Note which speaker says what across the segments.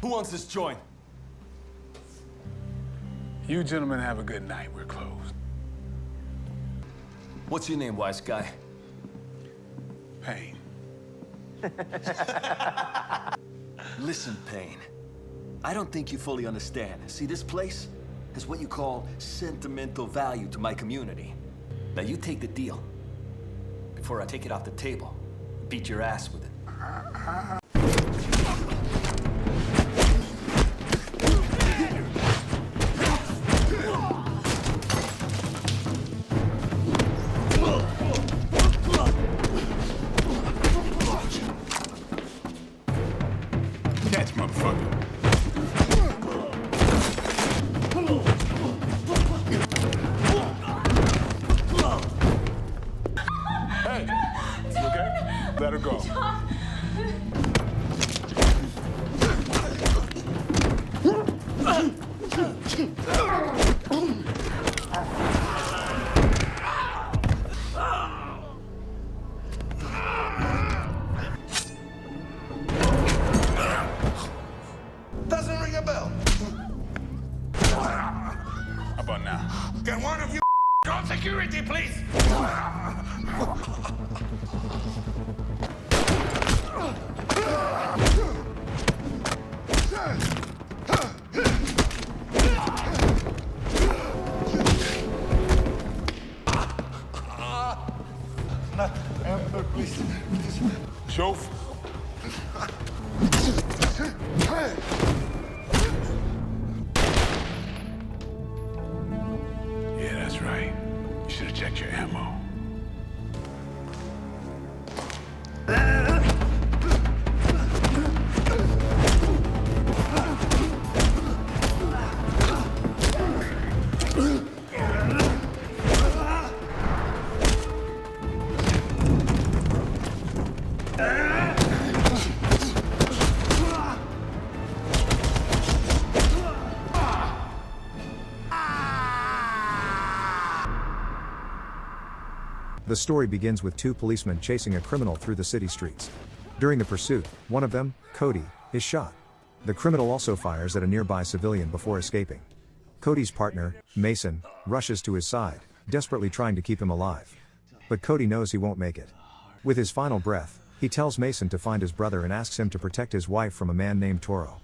Speaker 1: Who wants this joint?
Speaker 2: You gentlemen have a good night. We're closed.
Speaker 1: What's your name, wise guy?
Speaker 2: Payne.
Speaker 1: Listen, Payne. I don't think you fully understand. See, this place has what you call sentimental value to my community. Now, you take the deal before I take it off the table. Beat your ass with it.
Speaker 2: Catch, motherfucker. Hey, you okay? Let her go.
Speaker 3: Doesn't ring a bell.
Speaker 2: How about now?
Speaker 3: Can one of you call security, please? Please.
Speaker 2: Chauffeur. Yeah, that's right. You should have checked your ammo.
Speaker 4: The story begins with two policemen chasing a criminal through the city streets. During the pursuit, one of them, Cody, is shot. The criminal also fires at a nearby civilian before escaping. Cody's partner, Mason, rushes to his side, desperately trying to keep him alive. But Cody knows he won't make it. With his final breath, he tells Mason to find his brother and asks him to protect his wife from a man named Toro.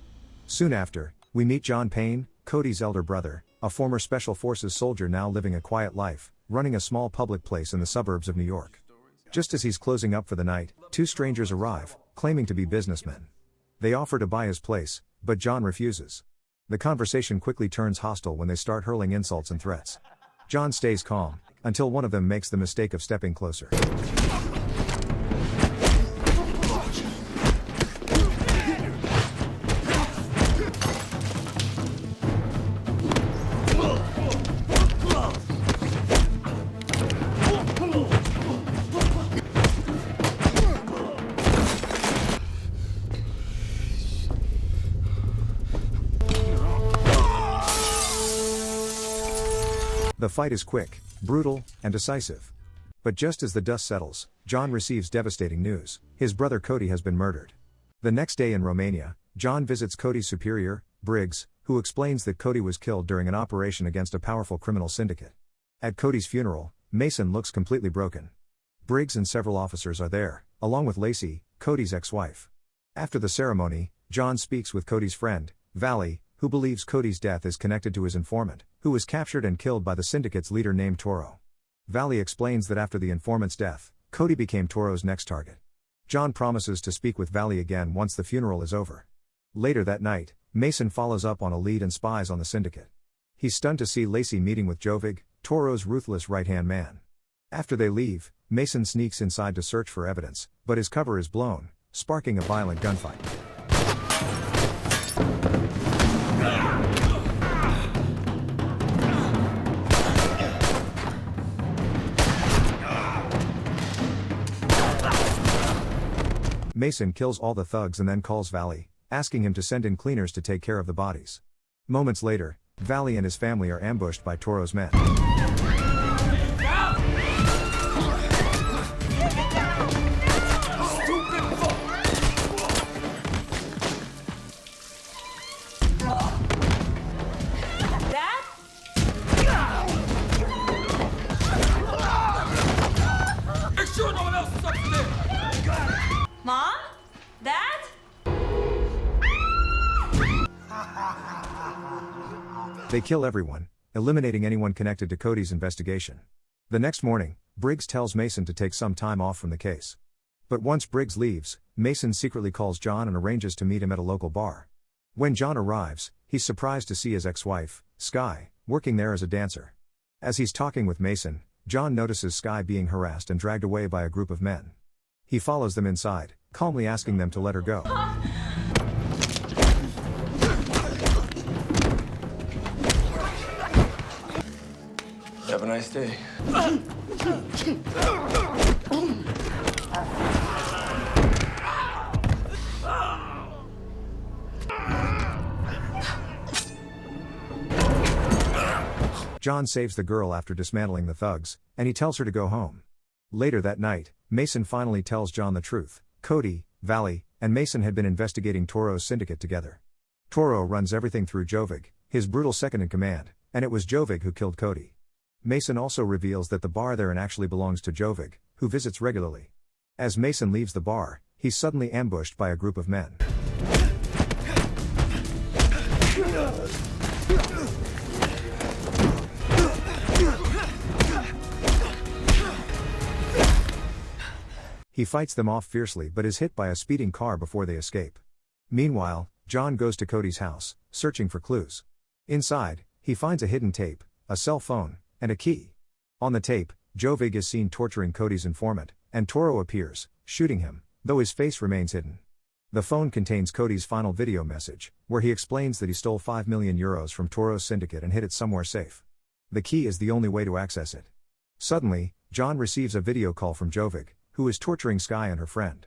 Speaker 4: Soon after, we meet John Payne, Cody's elder brother, a former Special Forces soldier now living a quiet life, running a small public place in the suburbs of New York. Just as he's closing up for the night, two strangers arrive, claiming to be businessmen. They offer to buy his place, but John refuses. The conversation quickly turns hostile when they start hurling insults and threats. John stays calm, until one of them makes the mistake of stepping closer. The fight is quick, brutal, and decisive. But just as the dust settles, John receives devastating news. His brother Cody has been murdered. The next day in Romania, John visits Cody's superior, Briggs, who explains that Cody was killed during an operation against a powerful criminal syndicate. At Cody's funeral, Mason looks completely broken. Briggs and several officers are there, along with Lacey, Cody's ex-wife. After the ceremony, John speaks with Cody's friend, Valley, who believes Cody's death is connected to his informant, who was captured and killed by the syndicate's leader named Toro. Valley explains that after the informant's death, Cody became Toro's next target. John promises to speak with Valley again once the funeral is over. Later that night, Mason follows up on a lead and spies on the syndicate. He's stunned to see Lacey meeting with Jovic, Toro's ruthless right-hand man. After they leave, Mason sneaks inside to search for evidence, but his cover is blown, sparking a violent gunfight. Mason kills all the thugs and then calls Valley, asking him to send in cleaners to take care of the bodies. Moments later, Valley and his family are ambushed by Toro's men.
Speaker 5: Dad?
Speaker 4: They kill everyone, eliminating anyone connected to Cody's investigation. The next morning, Briggs tells Mason to take some time off from the case. But once Briggs leaves, Mason secretly calls John and arranges to meet him at a local bar. When John arrives, he's surprised to see his ex-wife, Skye, working there as a dancer. As he's talking with Mason, John notices Skye being harassed and dragged away by a group of men. He follows them inside, calmly asking them to let her go.
Speaker 6: Have a nice day.
Speaker 4: John saves the girl after dismantling the thugs, and he tells her to go home. Later that night, Mason finally tells John the truth. Cody, Valley, and Mason had been investigating Toro's syndicate together. Toro runs everything through Jovic, his brutal second-in-command, and it was Jovic who killed Cody. Mason also reveals that the bar therein actually belongs to Jovic, who visits regularly. As Mason leaves the bar, he's suddenly ambushed by a group of men. He fights them off fiercely but is hit by a speeding car before they escape. Meanwhile, John goes to Cody's house, searching for clues. Inside, he finds a hidden tape, a cell phone, and a key. On the tape, Jovic is seen torturing Cody's informant, and Toro appears, shooting him, though his face remains hidden. The phone contains Cody's final video message, where he explains that he stole €5 million from Toro's syndicate and hid it somewhere safe. The key is the only way to access it. Suddenly, John receives a video call from Jovic, who is torturing Skye and her friend.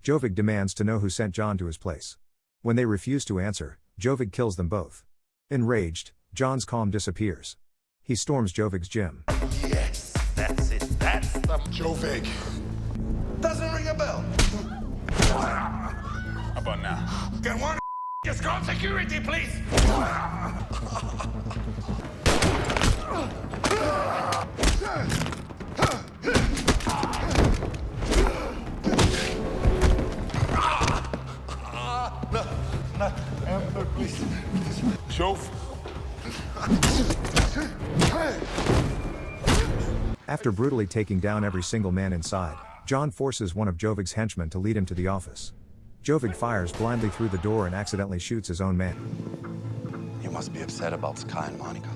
Speaker 4: Jovic demands to know who sent John to his place. When they refuse to answer, Jovic kills them both. Enraged, John's calm disappears. He storms Jovic's gym.
Speaker 3: Yes, that's it. That's the Jovic. Doesn't ring a bell.
Speaker 2: How about now?
Speaker 3: Can one just call security, please? No, please.
Speaker 2: Shove.
Speaker 4: After brutally taking down every single man inside, John forces one of Jovic's henchmen to lead him to the office. Jovic fires blindly through the door and accidentally shoots his own man.
Speaker 6: You must be upset about Skye and Monica.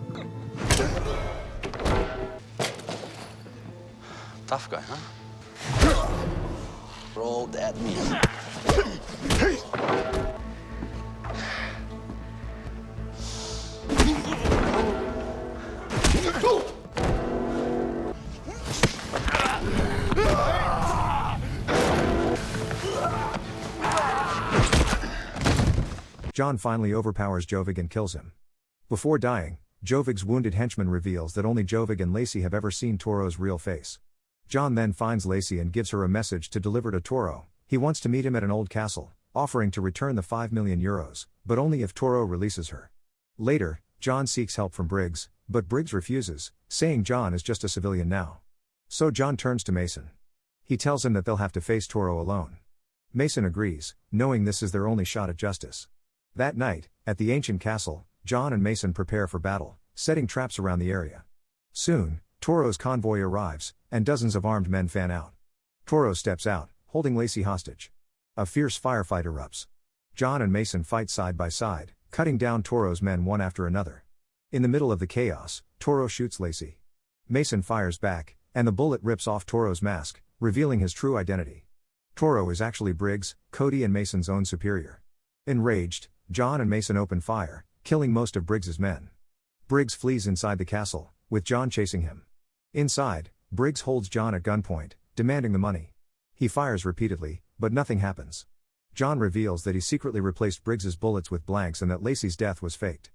Speaker 6: Tough guy, huh? Roll that meat.
Speaker 4: John finally overpowers Jovic and kills him. Before dying, Jovic's wounded henchman reveals that only Jovic and Lacey have ever seen Toro's real face. John then finds Lacey and gives her a message to deliver to Toro. He wants to meet him at an old castle, offering to return the €5 million, but only if Toro releases her. Later, John seeks help from Briggs, but Briggs refuses, saying John is just a civilian now. So John turns to Mason. He tells him that they'll have to face Toro alone. Mason agrees, knowing this is their only shot at justice. That night, at the ancient castle, John and Mason prepare for battle, setting traps around the area. Soon, Toro's convoy arrives, and dozens of armed men fan out. Toro steps out, holding Lacey hostage. A fierce firefight erupts. John and Mason fight side by side, cutting down Toro's men one after another. In the middle of the chaos, Toro shoots Lacey. Mason fires back, and the bullet rips off Toro's mask, revealing his true identity. Toro is actually Briggs, Cody and Mason's own superior. Enraged, John and Mason open fire, killing most of Briggs's men. Briggs flees inside the castle, with John chasing him. Inside, Briggs holds John at gunpoint, demanding the money. He fires repeatedly, but nothing happens. John reveals that he secretly replaced Briggs's bullets with blanks and that Lacey's death was faked.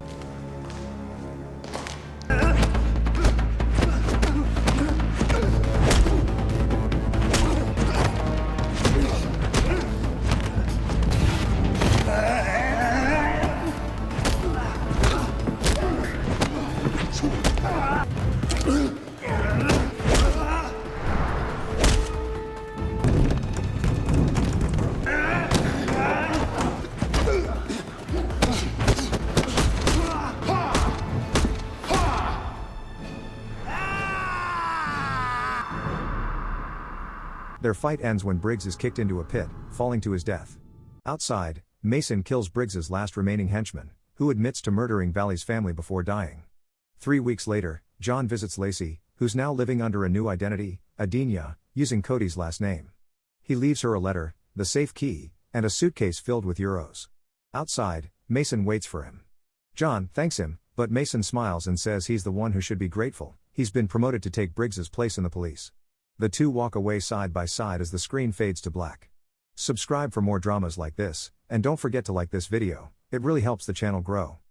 Speaker 4: Their fight ends when Briggs is kicked into a pit, falling to his death. Outside, Mason kills Briggs's last remaining henchman, who admits to murdering Valley's family before dying. 3 weeks later, John visits Lacey, who's now living under a new identity, Adenia, using Cody's last name. He leaves her a letter, the safe key, and a suitcase filled with euros. Outside, Mason waits for him. John thanks him, but Mason smiles and says he's the one who should be grateful. He's been promoted to take Briggs's place in the police. The two walk away side by side as the screen fades to black. Subscribe for more dramas like this, and don't forget to like this video, it really helps the channel grow.